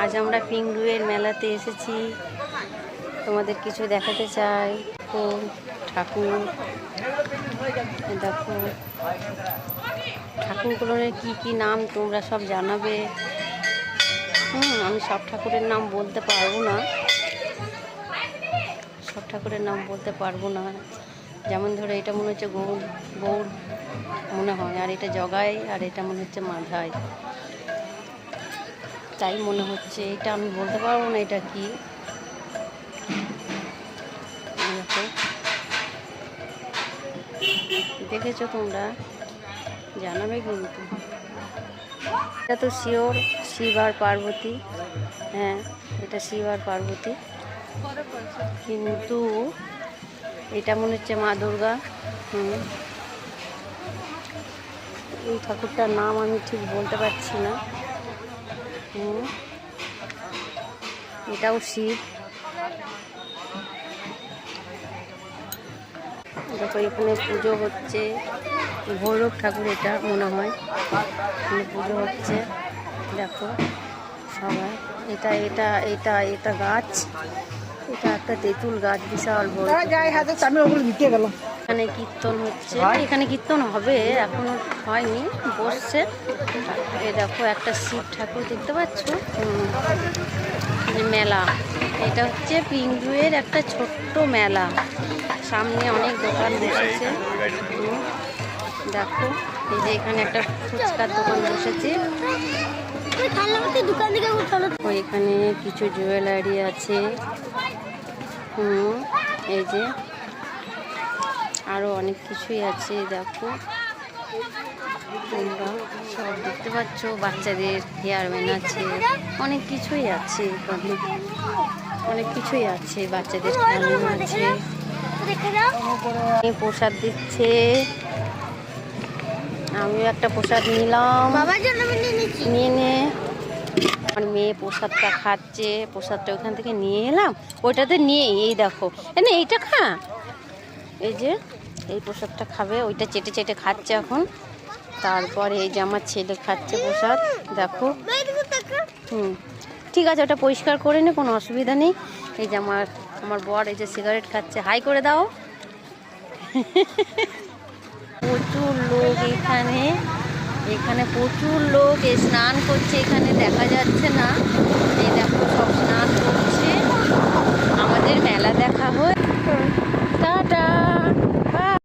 আজ আমরা পিংডুয়ের মেলাতে এসেছি, তোমাদের কিছু দেখাতে চাই। ঠাকুর দেখো, ঠাকুরগুলোর কি কি নাম তোমরা সব জানাবে। আমি সব ঠাকুরের নাম বলতে পারবো না, সব ঠাকুরের নাম বলতে পারবো না। যেমন ধরো এটা মনে হচ্ছে গৌর মনে হয়, আর এটা জগাই, আর এটা মনে হচ্ছে মাধাই, তাই মনে হচ্ছে। এটা আমি বলতে পারবো না এটা কি। দেখেছো তোমরা, জানাবে কিন্তু। এটা তো শিওর শিব আর পার্বতী, হ্যাঁ এটা শিব আর পার্বতী, কিন্তু এটা মনে হচ্ছে মা দুর্গা। এই ঠাকুরটার নাম আমি ঠিক বলতে পারছি না। এটাও শিব। দেখো এখানে পুজো হচ্ছে, ভৈরব ঠাকুর এটা মনে হয়, এখানে পুজো হচ্ছে। দেখো সবাই, এটা এটা এটা এটা গাছ, এটা একটা তেঁতুল গাছ, বিশাল বড়। এখানে কীর্তন হচ্ছে, এখানে কীর্তন হবে, এখনো হয়নি, বসছে। এই দেখো একটা শিব ঠাকুর দেখতে পাচ্ছ। মেলা, এটা হচ্ছে পিংডুয়ের একটা ছোট্ট মেলা, সামনে অনেক দোকান বসেছে। দেখো এই যে এখানে একটা ফুচকার দোকান বসেছে, এখানে কিছু জুয়েলারি আছে। এই যে আরো অনেক কিছুই আছে। দেখো তোমরা সব দেখতে পাচ্ছ, বাচ্চাদের হেয়ার ব্যান্ড আছে, অনেক কিছুই আছে এখানে, অনেক কিছুই আছে, বাচ্চাদের খেলনা আছে। প্রসাদ দিচ্ছে, আমিও একটা প্রসাদ নিলাম, নিয়ে নে। আমার মেয়ে প্রসাদটা খাচ্ছে, প্রসাদটা ওখান থেকে নিয়ে এলাম, ওইটাতে নিয়ে এই দেখো না এইটা খা, এই যে এই প্রসাদটা খাবে, ওইটা চেটে চেটে খাচ্ছে এখন। তারপরে এই যে আমার ছেলে খাচ্ছে প্রসাদ, দেখো। ঠিক আছে, ওটা পরিষ্কার করে নে, কোনো অসুবিধা নেই। এই যে আমার বর এই যে সিগারেট খাচ্ছে, হাই করে দাও। প্রচুর লোক এখানে, এখানে প্রচুর লোক স্নান করছে, এখানে দেখা যাচ্ছে না। এই দেখো সব স্নান করছে, আমাদের মেলা দেখা হয়। টাটা।